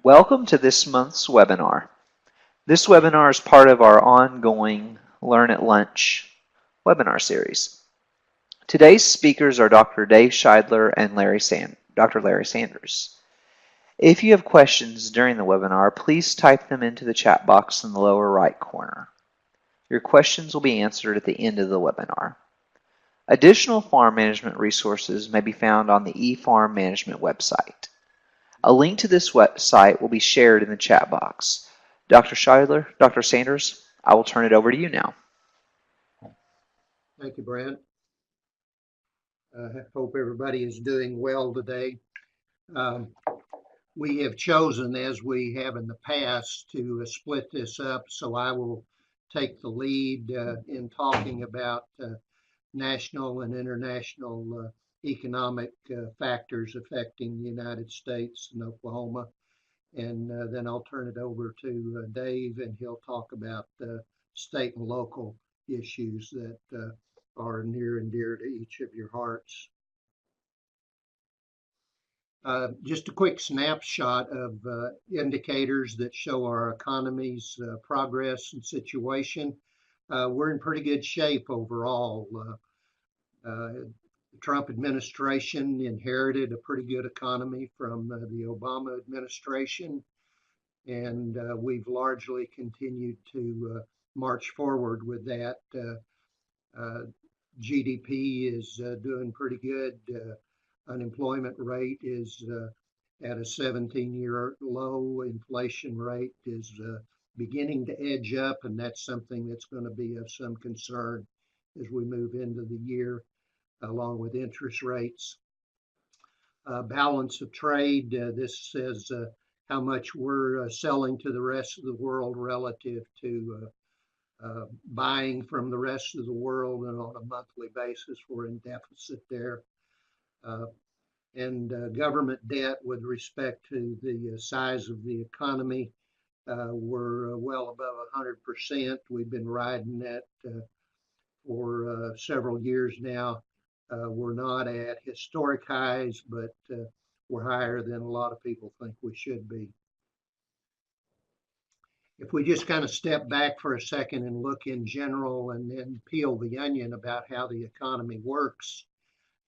Welcome to this month's webinar. This webinar is part of our ongoing Learn at Lunch webinar series. Today's speakers are Dr. Dave Shideler and Dr. Larry Sanders. If you have questions during the webinar, please type them into the chat box in the lower right corner. Your questions will be answered at the end of the webinar. Additional farm management resources may be found on the eFarm Management website. A link to this website will be shared in the chat box. Dr. Shideler, Dr. Sanders, I will turn it over to you now. Thank you, Brent. Hope everybody is doing well today. We have chosen, as we have in the past, to split this up, so I will take the lead in talking about national and international economic factors affecting the United States and Oklahoma. And then I'll turn it over to Dave, and he'll talk about state and local issues that are near and dear to each of your hearts. Just a quick snapshot of indicators that show our economy's progress and situation. We're in pretty good shape overall. The Trump administration inherited a pretty good economy from the Obama administration, and we've largely continued to march forward with that. GDP is doing pretty good. Unemployment rate is at a 17-year low. Inflation rate is beginning to edge up, and that's something that's going to be of some concern as we move into the year, along with interest rates. Balance of trade, this says how much we're selling to the rest of the world relative to buying from the rest of the world, and on a monthly basis we're in deficit there. And government debt with respect to the size of the economy, we're well above 100%. We've been riding that for several years now. We're not at historic highs, but we're higher than a lot of people think we should be. If we just kind of step back for a second and look in general and then peel the onion about how the economy works,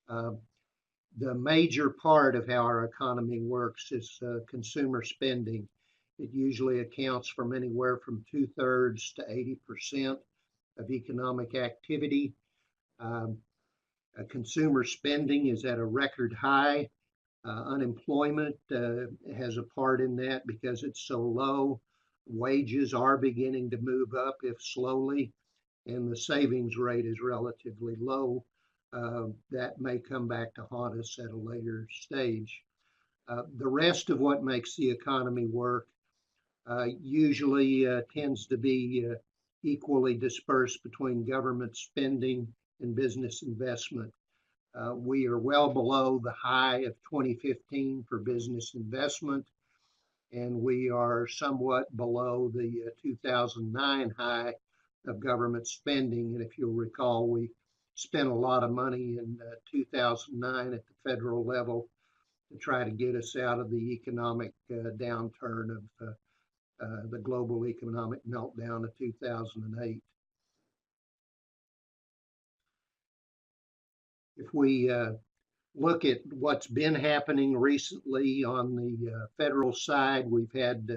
the major part of how our economy works is consumer spending. It usually accounts for anywhere from 2/3 to 80% of economic activity. Consumer spending is at a record high. Unemployment has a part in that because it's so low. Wages are beginning to move up, if slowly, and the savings rate is relatively low. That may come back to haunt us at a later stage. The rest of what makes the economy work usually tends to be equally dispersed between government spending and business investment. We are well below the high of 2015 for business investment, and we are somewhat below the 2009 high of government spending. And if you'll recall, we spent a lot of money in 2009 at the federal level to try to get us out of the economic downturn of the global economic meltdown of 2008. If we look at what's been happening recently on the federal side, we've had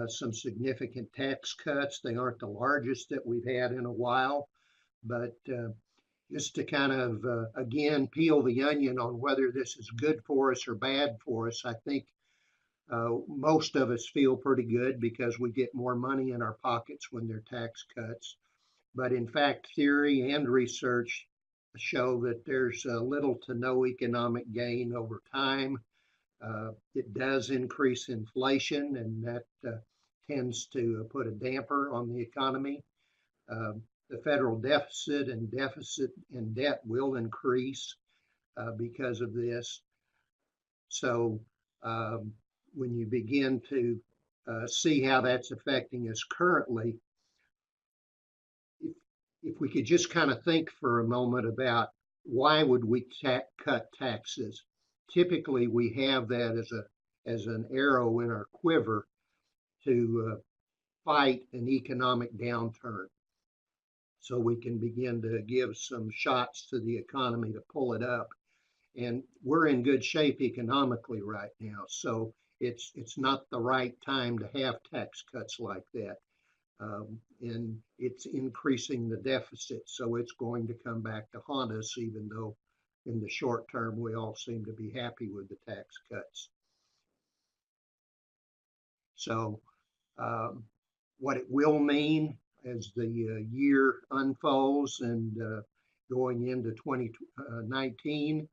some significant tax cuts. They aren't the largest that we've had in a while, but just to kind of, again, peel the onion on whether this is good for us or bad for us, I think most of us feel pretty good because we get more money in our pockets when there are tax cuts. But in fact, theory and research show that there's little to no economic gain over time. It does increase inflation, and that tends to put a damper on the economy. The federal deficit and debt will increase because of this. So when you begin to see how that's affecting us currently, if we could just kind of think for a moment about why would we cut taxes? Typically, we have that as as an arrow in our quiver to fight an economic downturn, so we can begin to give some shots to the economy to pull it up. And we're in good shape economically right now, so it's not the right time to have tax cuts like that. And it's increasing the deficit, so it's going to come back to haunt us, even though in the short term we all seem to be happy with the tax cuts. So what it will mean as the year unfolds and going into 2019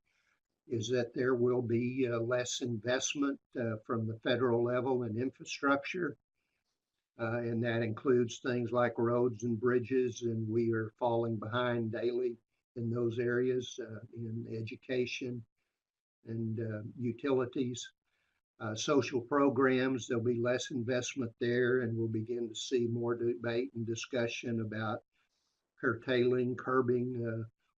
is that there will be less investment from the federal level in infrastructure. And that includes things like roads and bridges, and we are falling behind daily in those areas, in education and utilities. Social programs, there'll be less investment there, and we'll begin to see more debate and discussion about curbing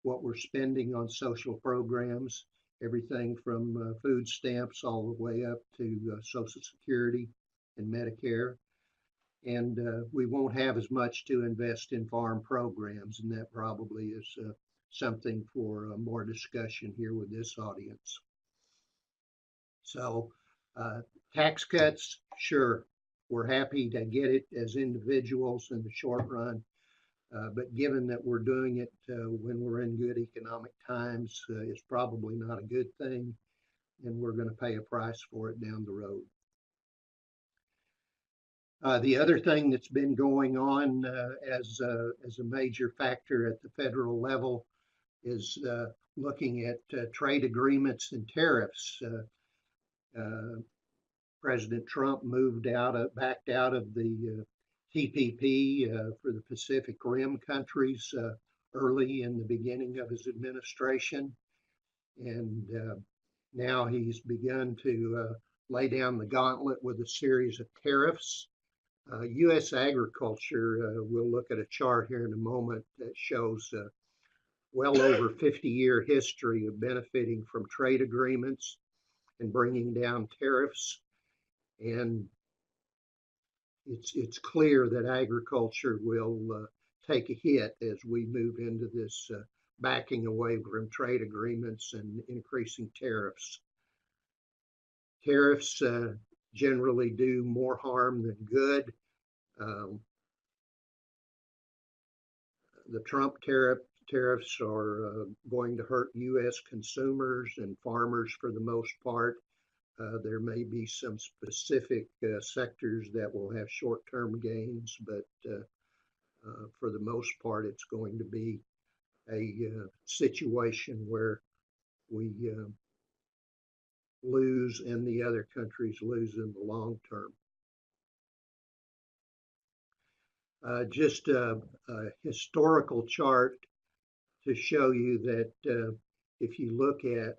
what we're spending on social programs, everything from food stamps all the way up to Social Security and Medicare. And we won't have as much to invest in farm programs, and that probably is something for more discussion here with this audience. So tax cuts, sure, we're happy to get it as individuals in the short run, but given that we're doing it when we're in good economic times, it's probably not a good thing, and we're going to pay a price for it down the road. The other thing that's been going on as a major factor at the federal level is looking at trade agreements and tariffs. President Trump backed out of the TPP for the Pacific Rim countries early in the beginning of his administration. And now he's begun to lay down the gauntlet with a series of tariffs. U.S. agriculture, we'll look at a chart here in a moment that shows well over 50-year history of benefiting from trade agreements and bringing down tariffs. And it's clear that agriculture will take a hit as we move into this backing away from trade agreements and increasing tariffs. Tariffs generally do more harm than good. The Trump tariffs are going to hurt U.S. consumers and farmers for the most part. There may be some specific sectors that will have short-term gains, but for the most part, it's going to be a situation where we lose and the other countries lose in the long term. Just a historical chart to show you that if you look at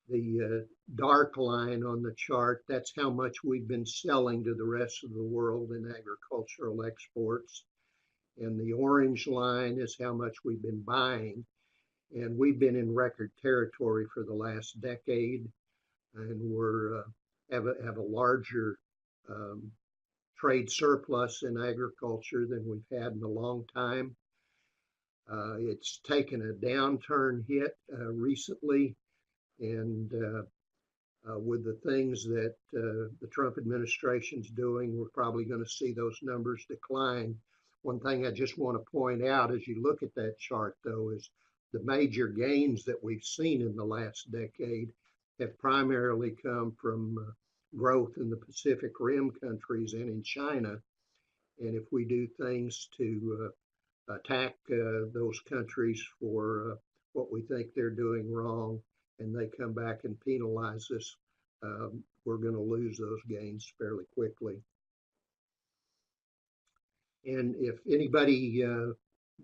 the dark line on the chart, that's how much we've been selling to the rest of the world in agricultural exports. And the orange line is how much we've been buying. And we've been in record territory for the last decade, and we're have a larger trade surplus in agriculture than we've had in a long time. It's taken a downturn hit recently, and with the things that the Trump administration's doing, we're probably going to see those numbers decline. One thing I just want to point out as you look at that chart, though, is the major gains that we've seen in the last decade have primarily come from growth in the Pacific Rim countries and in China. And if we do things to attack those countries for what we think they're doing wrong, and they come back and penalize us, we're going to lose those gains fairly quickly. And if anybody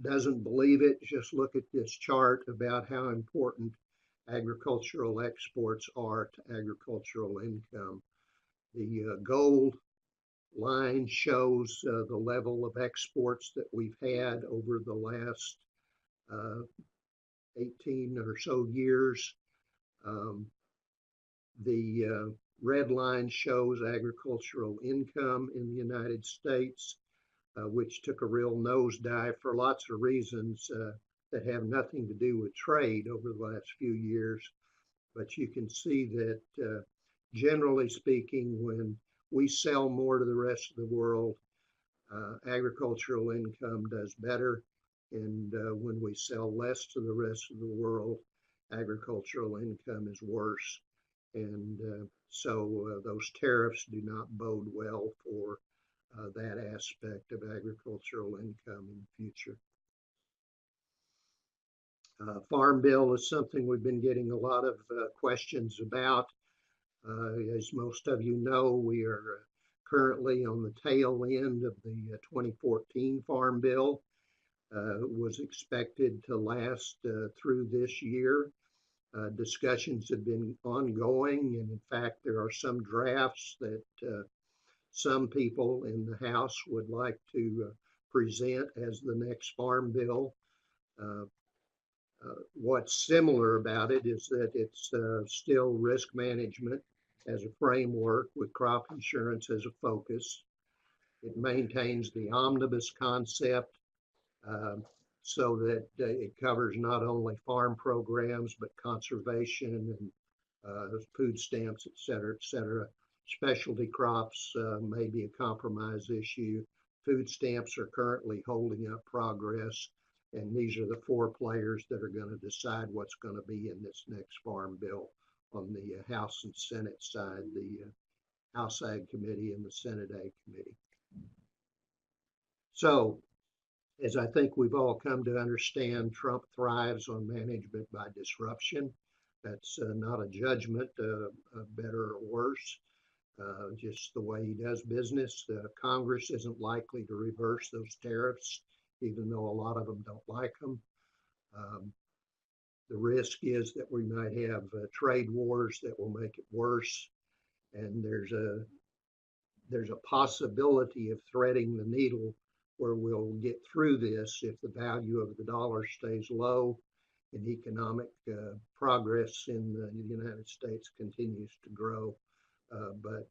doesn't believe it, just look at this chart about how important agricultural exports are to agricultural income. The gold line shows the level of exports that we've had over the last 18 or so years. The red line shows agricultural income in the United States, which took a real nosedive for lots of reasons that have nothing to do with trade over the last few years. But you can see that generally speaking, when we sell more to the rest of the world, agricultural income does better. And when we sell less to the rest of the world, agricultural income is worse. And so those tariffs do not bode well for that aspect of agricultural income in the future. Farm bill is something we've been getting a lot of questions about. As most of you know, we are currently on the tail end of the 2014 Farm Bill. Was expected to last through this year. Discussions have been ongoing, and in fact, there are some drafts that some people in the House would like to present as the next Farm Bill. What's similar about it is that it's still risk management as a framework with crop insurance as a focus. It maintains the omnibus concept so that it covers not only farm programs, but conservation and food stamps, et cetera, et cetera. Specialty crops may be a compromise issue. Food stamps are currently holding up progress. And these are the four players that are going to decide what's going to be in this next farm bill on the House and Senate side, the House Ag Committee and the Senate Ag Committee. So, as I think we've all come to understand, Trump thrives on management by disruption. That's not a judgment, better or worse, just the way he does business. Congress isn't likely to reverse those tariffs, even though a lot of them don't like them. The risk is that we might have trade wars that will make it worse. And there's a possibility of threading the needle where we'll get through this if the value of the dollar stays low and economic progress in the United States continues to grow. But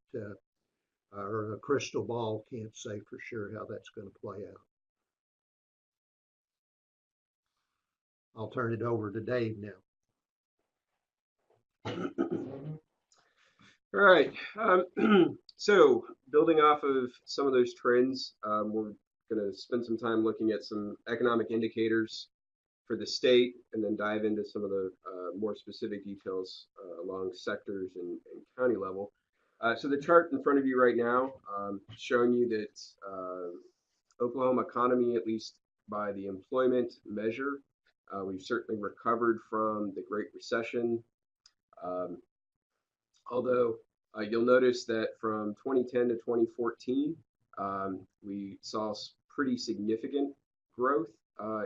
our crystal ball can't say for sure how that's going to play out. I'll turn it over to Dave now. All right. So building off of some of those trends, we're going to spend some time looking at some economic indicators for the state and then dive into some of the more specific details along sectors and county level. So the chart in front of you right now showing you that Oklahoma economy, at least by the employment measure, we've certainly recovered from the Great Recession. Although you'll notice that from 2010 to 2014, we saw pretty significant growth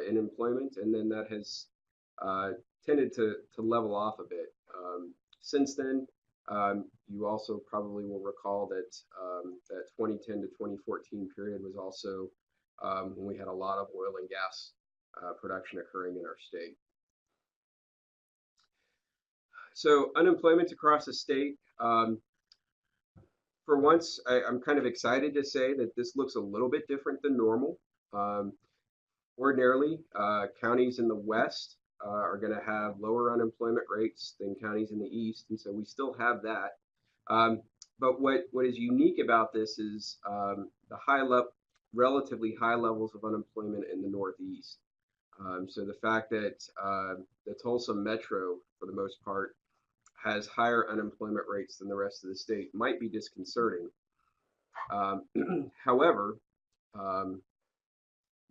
in employment, and then that has tended to level off a bit. Since then, you also probably will recall that that 2010 to 2014 period was also when we had a lot of oil and gas production occurring in our state. So unemployment across the state, for once, I'm kind of excited to say that this looks a little bit different than normal. Ordinarily, counties in the West are going to have lower unemployment rates than counties in the East, and so we still have that. But what is unique about this is the relatively high levels of unemployment in the Northeast. So the fact that the Tulsa metro, for the most part, has higher unemployment rates than the rest of the state might be disconcerting. However,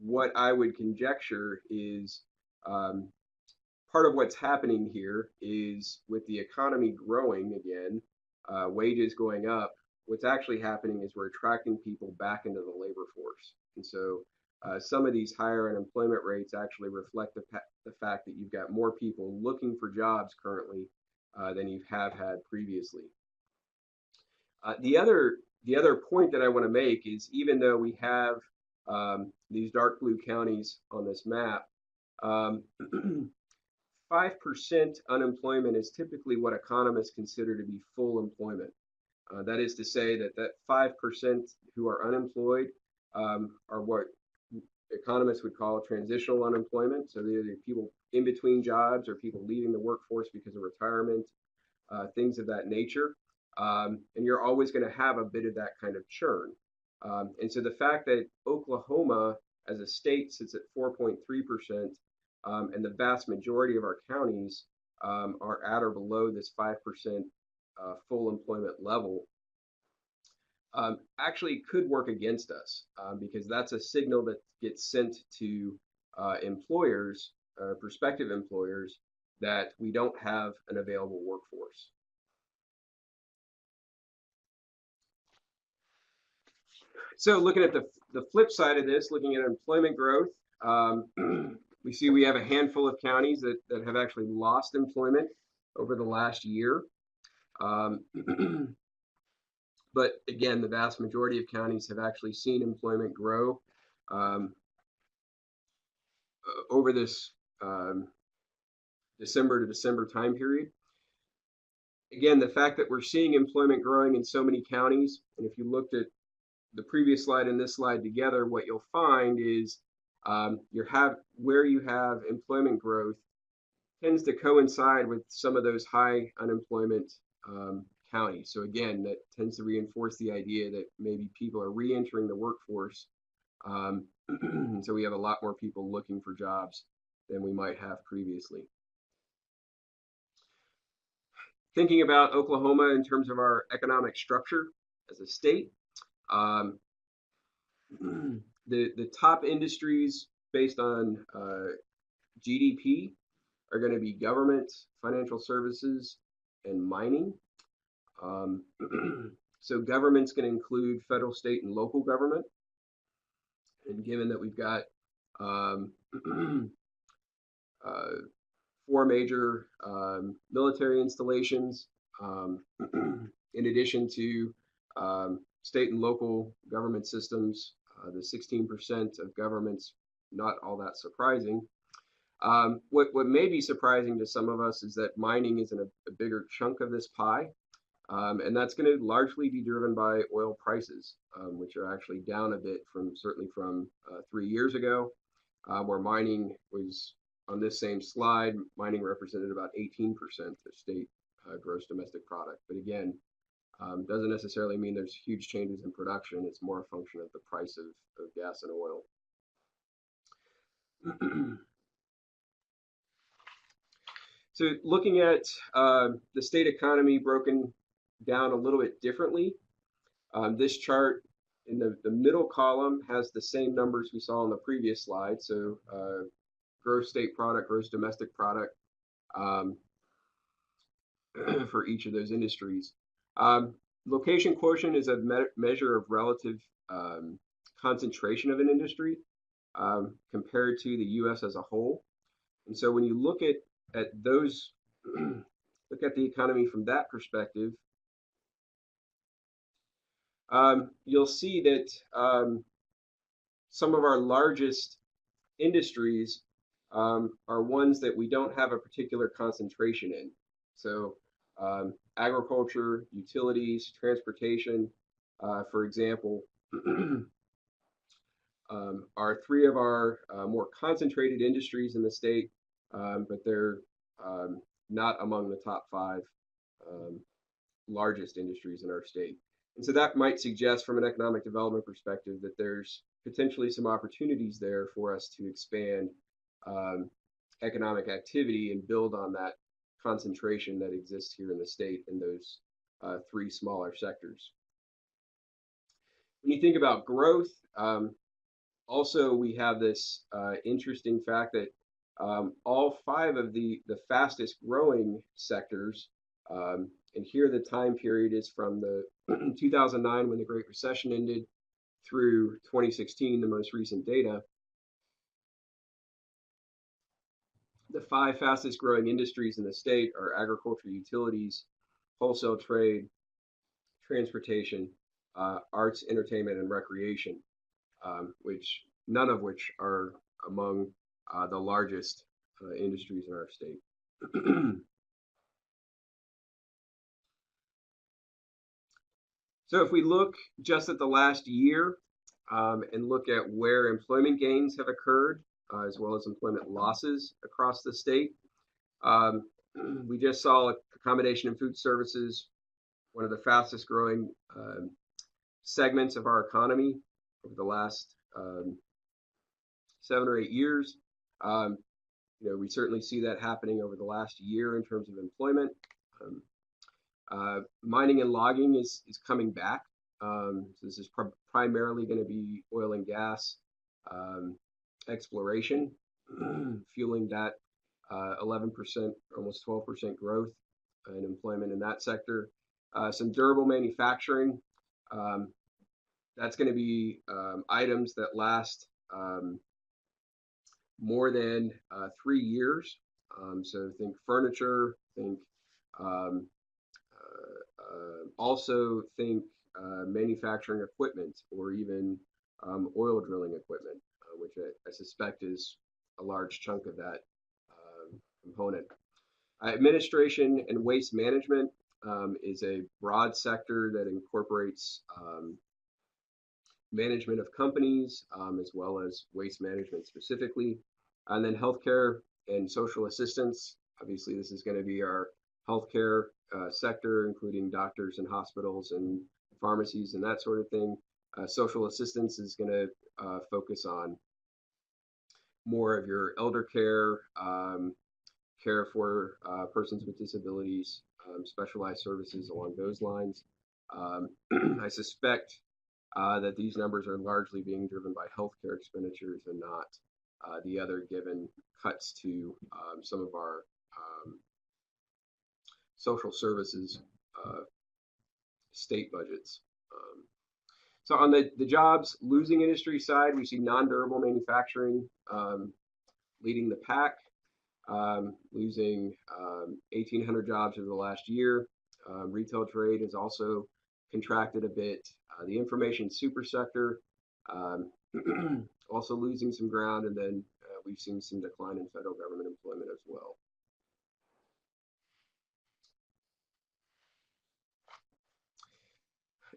what I would conjecture is part of what's happening here is with the economy growing again, wages going up, what's actually happening is we're attracting people back into the labor force. And so some of these higher unemployment rates actually reflect the fact that you've got more people looking for jobs currently than you have had previously. The other point that I want to make is even though we have these dark blue counties on this map, 5% unemployment is typically what economists consider to be full employment. That is to say that 5% who are unemployed are what economists would call transitional unemployment. So they're the people in between jobs or people leaving the workforce because of retirement, things of that nature. And you're always going to have a bit of that kind of churn. And so the fact that Oklahoma as a state sits at 4.3%, and the vast majority of our counties are at or below this 5% full employment level actually could work against us, because that's a signal that gets sent to employers, prospective employers, that we don't have an available workforce. So looking at the flip side of this, looking at employment growth, we see we have a handful of counties that have actually lost employment over the last year. But again, the vast majority of counties have actually seen employment grow over this December to December time period. Again, the fact that we're seeing employment growing in so many counties, and if you looked at the previous slide and this slide together, what you'll find is where you have employment growth tends to coincide with some of those high unemployment counties. So again, that tends to reinforce the idea that maybe people are re-entering the workforce. So we have a lot more people looking for jobs than we might have previously. Thinking about Oklahoma in terms of our economic structure as a state, the top industries based on GDP are going to be government, financial services, and mining. So government's going to include federal, state, and local government. And given that we've got 4 major military installations, in addition to state and local government systems, the 16% of government's not all that surprising. What may be surprising to some of us is that mining is in a bigger chunk of this pie. And that's going to largely be driven by oil prices, which are actually down a bit certainly from 3 years ago, where mining was, on this same slide, mining represented about 18% of state gross domestic product. But again, doesn't necessarily mean there's huge changes in production. It's more a function of the price of gas and oil. So looking at the state economy broken down a little bit differently, this chart in the middle column has the same numbers we saw on the previous slide. So gross state product, gross domestic product for each of those industries. Location quotient is a measure of relative concentration of an industry compared to the U.S. as a whole. And so when you look at those, look at the economy from that perspective, you'll see that some of our largest industries are ones that we don't have a particular concentration in. So agriculture, utilities, transportation, for example, are 3 of our more concentrated industries in the state, but they're not among the top 5 largest industries in our state. And so that might suggest from an economic development perspective that there's potentially some opportunities there for us to expand economic activity and build on that concentration that exists here in the state in those 3 smaller sectors. When you think about growth, also we have this interesting fact that all 5 of the fastest growing sectors, and here the time period is from the 2009 when the Great Recession ended through 2016, the most recent data. The 5 fastest growing industries in the state are agriculture, utilities, wholesale trade, transportation, arts, entertainment, and recreation, which none of which are among the largest industries in our state. So if we look just at the last year and look at where employment gains have occurred, as well as employment losses across the state, um, we just saw accommodation and food services, one of the fastest growing segments of our economy over the last 7 or 8 years. We certainly see that happening over the last year in terms of employment. Mining and logging is coming back. So this is primarily going to be oil and gas exploration, fueling that 11%, almost 12% growth in employment in that sector. Some durable manufacturing. That's going to be items that last more than 3 years. So think furniture, think also think manufacturing equipment, or even oil drilling equipment, which I suspect is a large chunk of that component. Administration and waste management is a broad sector that incorporates management of companies, as well as waste management specifically. And then healthcare and social assistance. Obviously, this is going to be our healthcare sector, including doctors and hospitals and pharmacies and that sort of thing. Social assistance is going to focus on more of your elder care, care for persons with disabilities, specialized services along those lines. I suspect that these numbers are largely being driven by healthcare expenditures and not the other given cuts to some of our social services state budgets. So on the jobs losing industry side, we see non-durable manufacturing leading the pack, losing 1,800 jobs over the last year. Retail trade has also contracted a bit. The information super sector also losing some ground, and then we've seen some decline in federal government employment as well.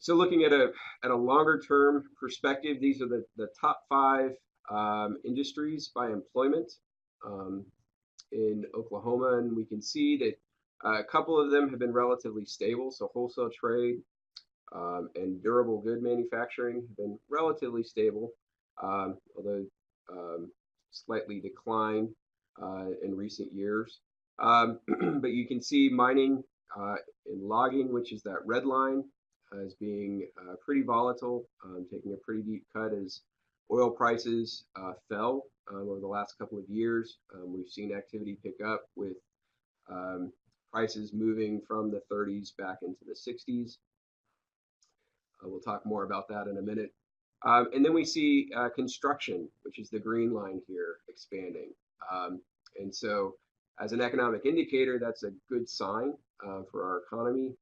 So looking at a longer term perspective, these are the top 5 industries by employment in Oklahoma, and we can see that a couple of them have been relatively stable. So wholesale trade and durable good manufacturing have been relatively stable, although slightly declined in recent years. But you can see mining and logging, which is that red line, as being pretty volatile, taking a pretty deep cut as oil prices fell over the last couple of years. We've seen activity pick up with prices moving from the 30s back into the 60s. We'll talk more about that in a minute. And then we see construction, which is the green line here, expanding. And so as an economic indicator, that's a good sign for our economy.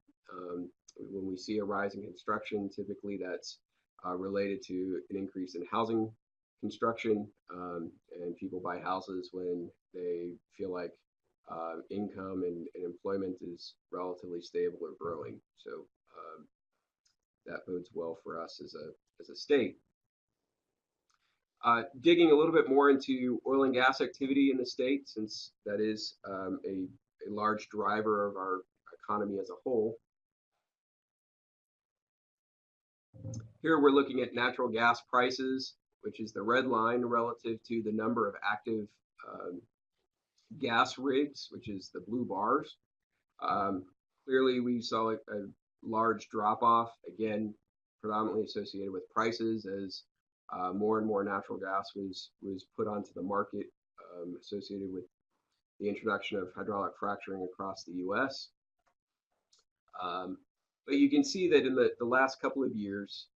When we see a rise in construction, typically that's related to an increase in housing construction, and people buy houses when they feel like income and employment is relatively stable or growing. So that bodes well for us as a state. Digging a little bit more into oil and gas activity in the state, since that is a large driver of our economy as a whole. Here we're looking at natural gas prices, which is the red line, relative to the number of active gas rigs, which is the blue bars. Clearly, we saw a large drop-off, again, predominantly associated with prices, as more and more natural gas was put onto the market, associated with the introduction of hydraulic fracturing across the U.S. But you can see that in the last couple of years,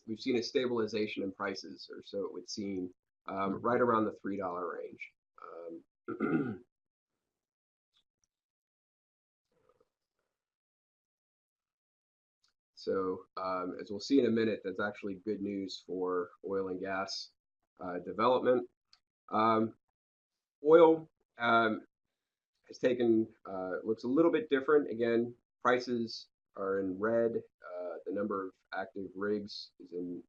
we've seen a stabilization in prices, or so it would seem, right around the $3 range. So as we'll see in a minute, that's actually good news for oil and gas development. Oil has taken, looks a little bit different. Again, prices are in red, the number of active rigs is in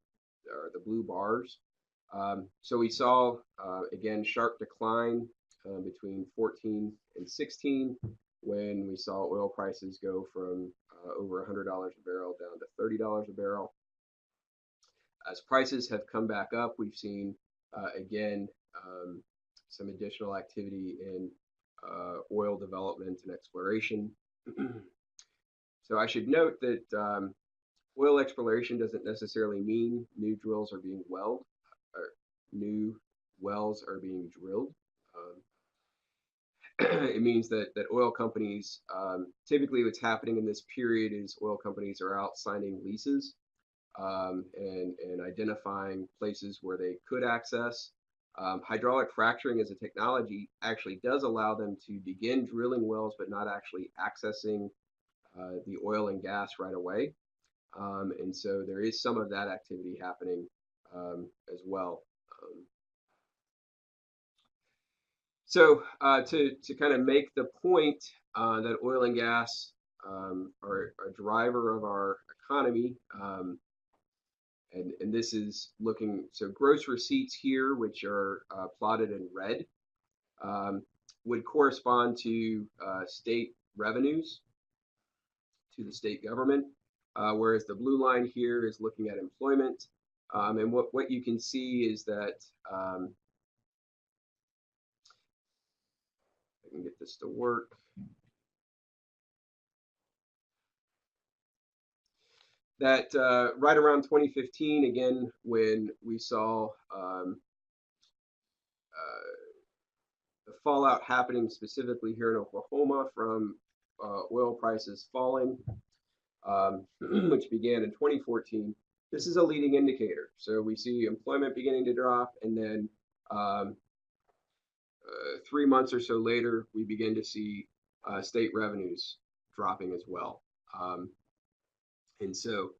the blue bars. So we saw, again, sharp decline between 14 and 16 when we saw oil prices go from over $100 a barrel down to $30 a barrel. As prices have come back up, we've seen, again, some additional activity in oil development and exploration. So I should note that oil exploration doesn't necessarily mean new drills are being welled, or new wells are being drilled. It means that oil companies, typically what's happening in this period is oil companies are out signing leases and identifying places where they could access. Hydraulic fracturing as a technology actually does allow them to begin drilling wells, but not actually accessing the oil and gas right away. And so there is some of that activity happening as well. So to kind of make the point that oil and gas are a driver of our economy, and this is looking, so gross receipts here, which are plotted in red, would correspond to state revenues to the state government, whereas the blue line here is looking at employment. And what you can see is that, I can get this to work. That right around 2015, again, when we saw the fallout happening specifically here in Oklahoma from oil prices falling, which began in 2014, this is a leading indicator. So we see employment beginning to drop, and then 3 months or so later, we begin to see state revenues dropping as well. And so,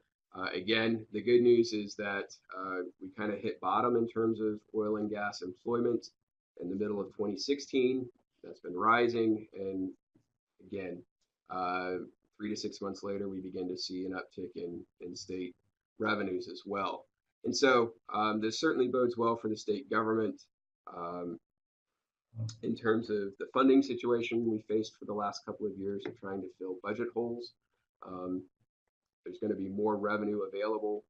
again, the good news is that we kind of hit bottom in terms of oil and gas employment in the middle of 2016. That's been rising. And again, 3 to 6 months later, we begin to see an uptick in state revenues as well. And so this certainly bodes well for the state government in terms of the funding situation we faced for the last couple of years of trying to fill budget holes. There's going to be more revenue available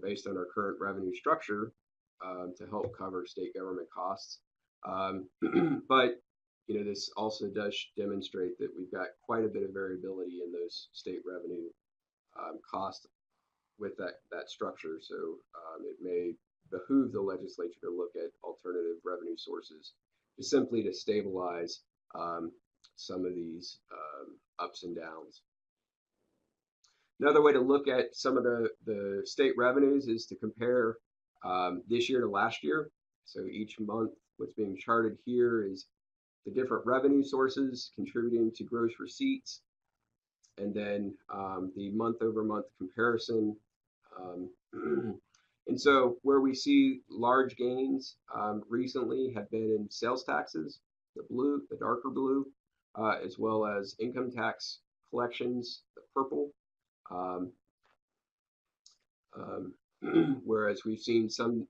based on our current revenue structure to help cover state government costs. But you know, this also does demonstrate that we've got quite a bit of variability in those state revenue costs with that structure. So it may behoove the legislature to look at alternative revenue sources just simply to stabilize some of these ups and downs. Another way to look at some of the state revenues is to compare this year to last year. So each month, what's being charted here is the different revenue sources contributing to gross receipts, and then the month-over-month comparison. And so where we see large gains recently have been in sales taxes, the blue, the darker blue, as well as income tax collections, the purple. Whereas we've seen some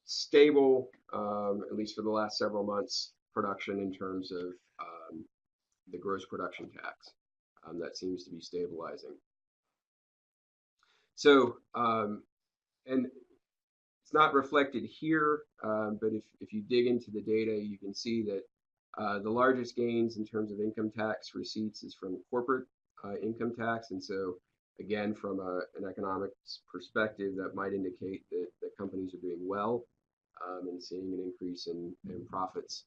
stable, at least for the last several months, production in terms of the gross production tax. That seems to be stabilizing. So, and it's not reflected here, but if you dig into the data, you can see that the largest gains in terms of income tax receipts is from corporate income tax. And so, again, from an economics perspective, that might indicate that companies are doing well and seeing an increase in profits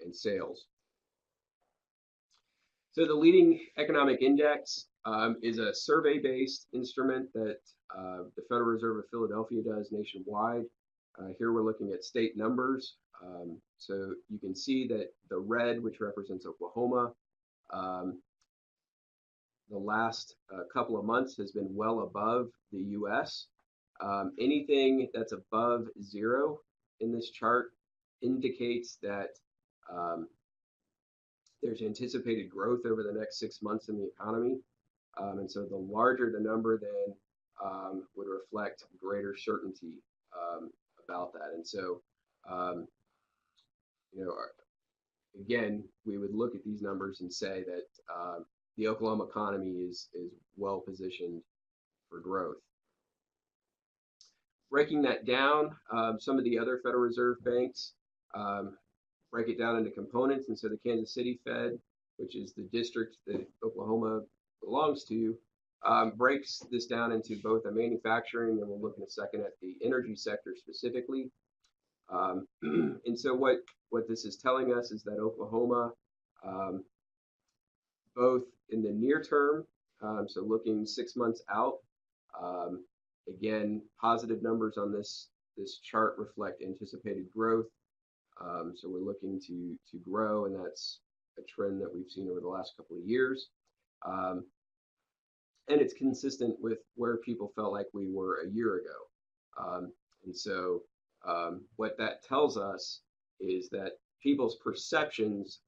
and sales. So the leading economic index is a survey-based instrument that the Federal Reserve of Philadelphia does nationwide. Here we're looking at state numbers. So you can see that the red, which represents Oklahoma, the last couple of months has been well above the US. Anything that's above 0 in this chart indicates that there's anticipated growth over the next 6 months in the economy. And so the larger the number then would reflect greater certainty about that. And so, you know, again, we would look at these numbers and say that the Oklahoma economy is well positioned for growth. Breaking that down, some of the other Federal Reserve banks break it down into components. And so the Kansas City Fed, which is the district that Oklahoma belongs to, breaks this down into both a manufacturing, and we'll look in a second at the energy sector specifically. And so what this is telling us is that Oklahoma, both in the near term, so looking 6 months out, again, positive numbers on this chart reflect anticipated growth. So we're looking to grow, and that's a trend that we've seen over the last couple of years. And it's consistent with where people felt like we were a year ago. And so what that tells us is that people's perceptions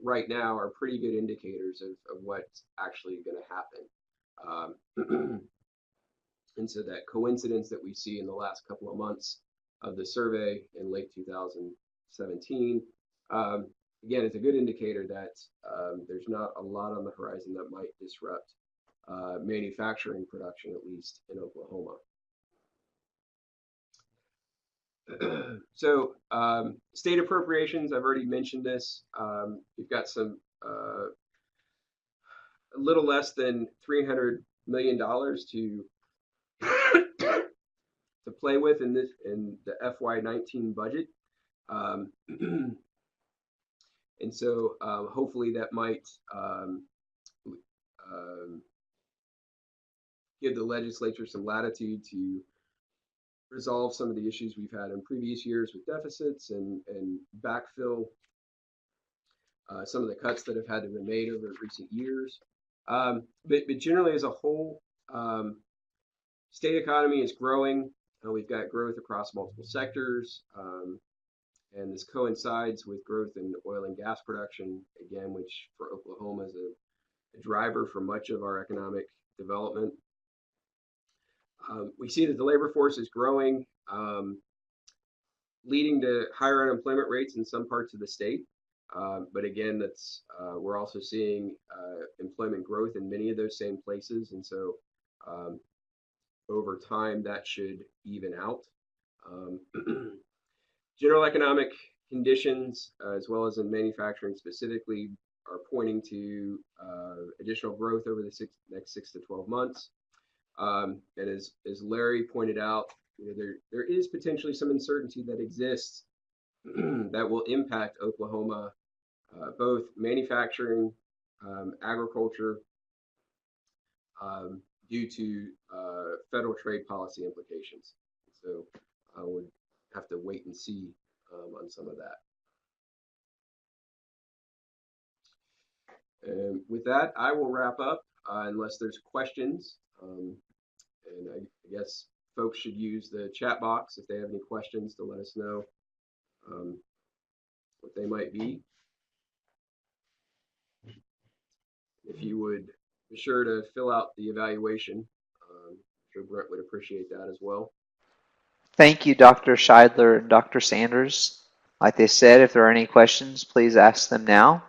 right now are pretty good indicators of what's actually going to happen. And so that coincidence that we see in the last couple of months of the survey in late 2017, again, it's a good indicator that there's not a lot on the horizon that might disrupt manufacturing production, at least in Oklahoma. So state appropriations, I've already mentioned this. You've got some a little less than $300 million to play with in the FY19 budget. And so hopefully that might give the legislature some latitude to resolve some of the issues we've had in previous years with deficits and backfill some of the cuts that have had to be made over recent years. But generally as a whole, state economy is growing. We've got growth across multiple sectors, and this coincides with growth in oil and gas production, again, which for Oklahoma is a driver for much of our economic development. We see that the labor force is growing, leading to higher unemployment rates in some parts of the state. But again, we're also seeing employment growth in many of those same places. And so over time, that should even out. General economic conditions, as well as in manufacturing specifically, are pointing to additional growth over the next 6 to 12 months. And as Larry pointed out, there is potentially some uncertainty that exists that will impact Oklahoma, both manufacturing, agriculture, due to federal trade policy implications. So I would have to wait and see on some of that. And with that, I will wrap up unless there's questions. And I guess folks should use the chat box if they have any questions to let us know what they might be. If you would be sure to fill out the evaluation. I'm sure Brent would appreciate that as well. Thank you, Dr. Shideler and Dr. Sanders. Like they said, if there are any questions, please ask them now.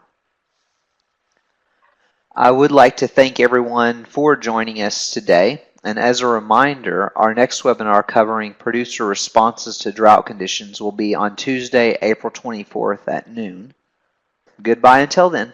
I would like to thank everyone for joining us today. And as a reminder, our next webinar covering producer responses to drought conditions will be on Tuesday, April 24th at noon. Goodbye until then.